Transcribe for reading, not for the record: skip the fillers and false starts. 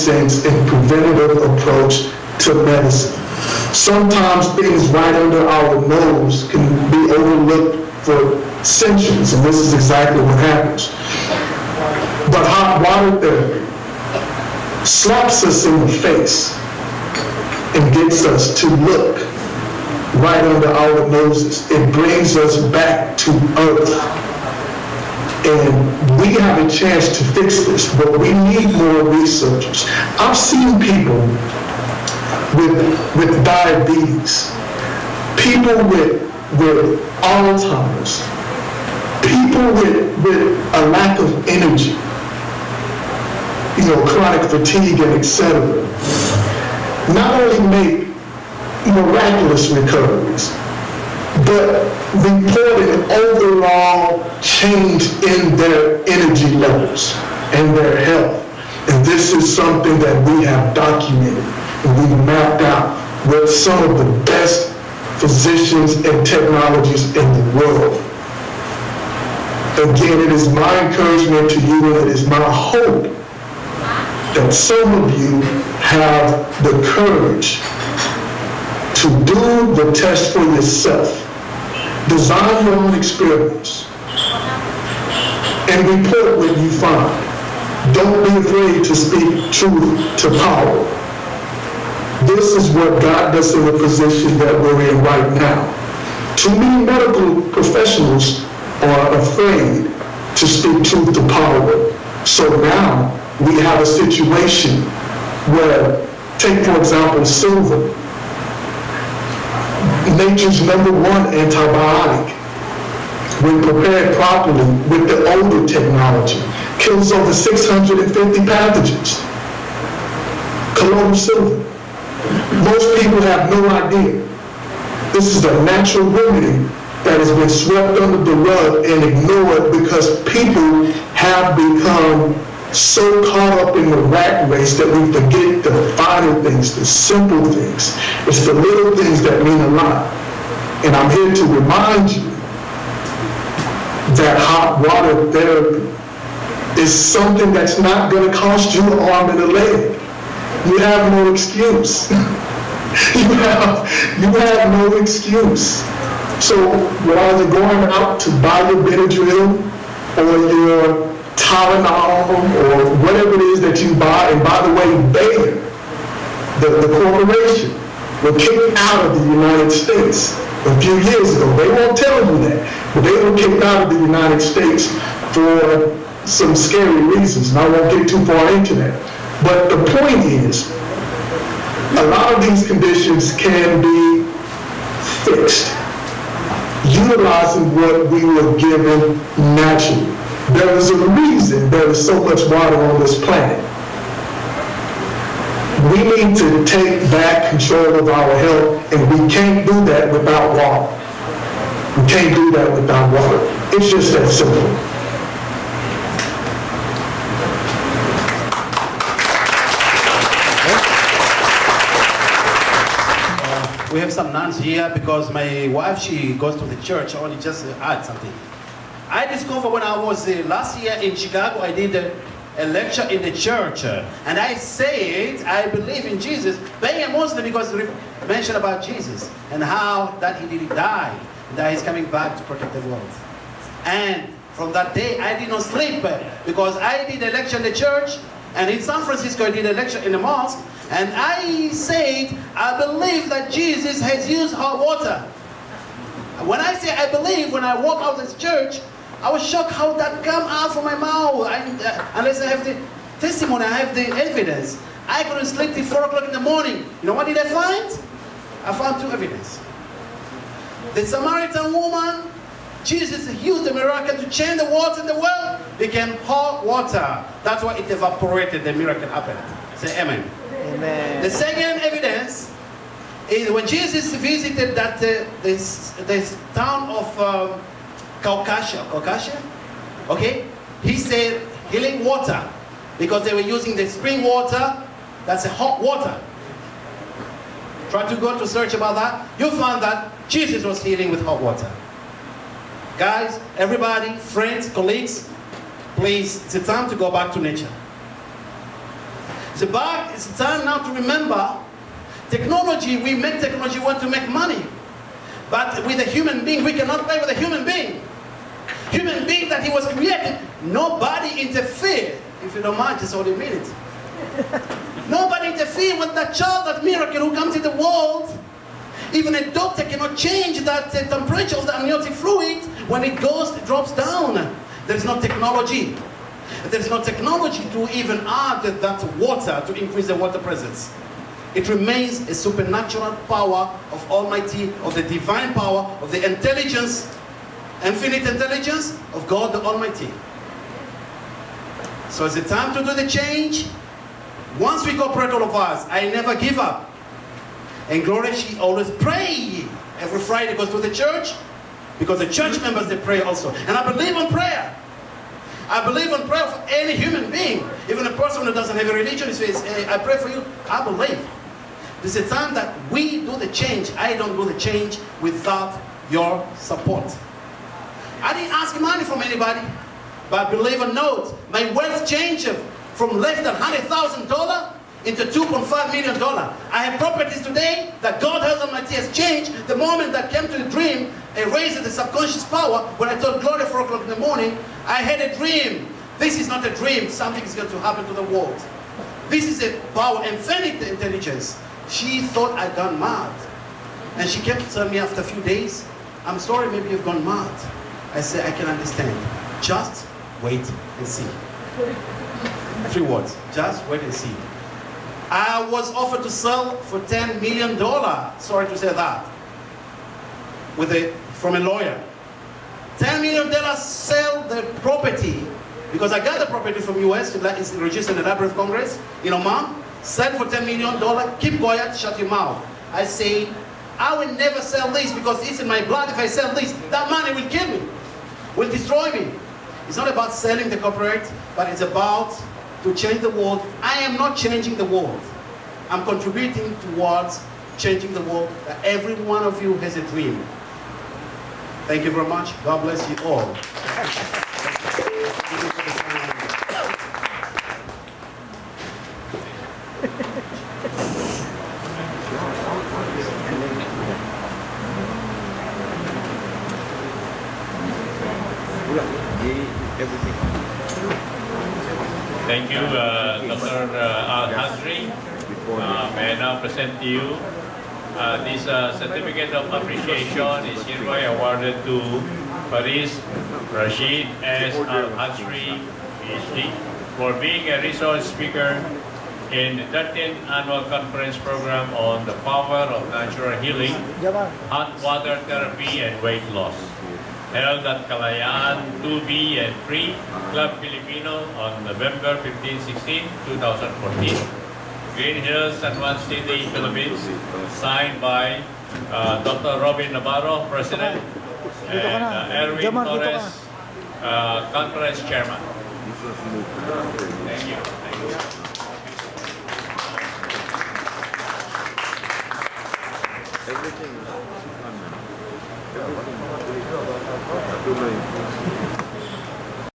sense and preventative approach to medicine. Sometimes things right under our nose can be overlooked for centuries, and this is exactly what happens. But hot water therapy slaps us in the face and gets us to look right under our noses. It brings us back to earth. And we have a chance to fix this, but we need more researchers. I've seen people with diabetes, people with Alzheimer's, people with a lack of energy, chronic fatigue and etc. Not only make miraculous recoveries, but report an overall change in their energy levels and their health. And this is something that we have documented and we've mapped out with some of the best physicians and technologies in the world. Again, it is my encouragement to you, and it is my hope that some of you have the courage to do the test for yourself. Design your own experiments and report what you find. Don't be afraid to speak truth to power. This is what got us in the position that we're in right now. Too many medical professionals are afraid to speak truth to power. So now we have a situation where, take for example, silver, nature's #1 antibiotic, when prepared properly with the older technology, kills over 650 pathogens. Colloidal silver. Most people have no idea. This is a natural remedy that has been swept under the rug and ignored because people have become so caught up in the rat race that we forget the finer things, the simple things. It's the little things that mean a lot. And I'm here to remind you that hot water therapy is something that's not going to cost you an arm and a leg. You have no excuse. you have no excuse. So while you're going out to buy your Benadryl or your Tylenol or whatever it is that you buy, and by the way, Bayer, the corporation, were kicked out of the United States a few years ago. They won't tell you that, but they were kicked out of the United States for some scary reasons, and I won't get too far into that. But the point is, a lot of these conditions can be fixed utilizing what we were given naturally. There is a reason there is so much water on this planet. We need to take back control of our health, and we can't do that without water. We can't do that without water. It's just that simple. We have some nuns here because my wife, she goes to the church. I only just add something. I discovered when I was last year in Chicago, I did a lecture in the church. And I said, I believe in Jesus, being a Muslim, because it mentioned about Jesus and how that he did die, and that he's coming back to protect the world. And from that day, I did not sleep because I did a lecture in the church, and in San Francisco, I did a lecture in the mosque. And I said, I believe that Jesus has used hot water. When I say I believe, when I walk out of this church, I was shocked how that came out from my mouth. Unless I have the testimony, I have the evidence. I couldn't sleep till 4 o'clock in the morning. You know what did I find? I found 2 evidence. The Samaritan woman, Jesus used the miracle to change the water in the well, became hot water. That's why it evaporated, the miracle happened. Say amen. Amen. The second evidence is when Jesus visited that this town of Caucasia, okay? He said healing water because they were using the spring water, that's a hot water. Try to go to search about that. You'll find that Jesus was healing with hot water. Guys, everybody, friends, colleagues, please, it's time to go back to nature. It's time now to remember, technology, we make technology want to make money. But with a human being, we cannot play with a human being. Human being that he was created, nobody interfered. If you don't mind, just hold a minute. Nobody interfered with that child, that miracle who comes in the world. Even a doctor cannot change that temperature of the amniotic fluid. When it drops down. There is no technology. There is no technology to even add that water to increase the water presence. It remains a supernatural power of Almighty, of the divine power, of the intelligence, infinite intelligence of God the Almighty. So it's the time to do the change. Once we cooperate, all of us, I never give up. And Gloria, she always pray. Every Friday goes to the church, because the church members, they pray also. And I believe in prayer. I believe in prayer for any human being. Even a person who doesn't have a religion, he says, hey, I pray for you. I believe. This is a time that we do the change. I don't do the change without your support. I didn't ask money from anybody. But believe or not, my wealth changed from less than $100,000 into $2.5 million. I have properties today that God Almighty has changed. The moment that came to the dream, it raised the subconscious power. When I told Gloria 4 o'clock in the morning, I had a dream. This is not a dream. Something is going to happen to the world. This is a power, infinite intelligence. She thought I'd gone mad. And she kept telling me after a few days, I'm sorry, maybe you've gone mad. I said, I can understand. Just wait and see. 3 words. Just wait and see. I was offered to sell for $10 million. Sorry to say that. From a lawyer. $10 million sell the property. Because I got the property from US. It's registered in the Library of Congress in Oman. Sell for $10 million. Keep quiet. Shut your mouth. I say, I will never sell this because it's in my blood. If I sell this, that money will kill me. Will destroy me. It's not about selling the corporate, but it's about to change the world. I am not changing the world. I'm contributing towards changing the world. That every one of you has a dream. Thank you very much. God bless you all. Thank you, Dr. AlHajri. May I now present to you this certificate of appreciation is hereby awarded to Faris AlHajri, PhD, for being a resource speaker in the 13th Annual Conference Program on the Power of Natural Healing, Hot Water Therapy, and Weight Loss, held at Kalayaan 2B and 3, Club Filipino on November 15-16, 2014. Green Hills, San Juan City, Philippines, signed by Dr. Robin Navarro, President, and Erwin Torres, Conference Chairman. Thank you. Thank you. Everything is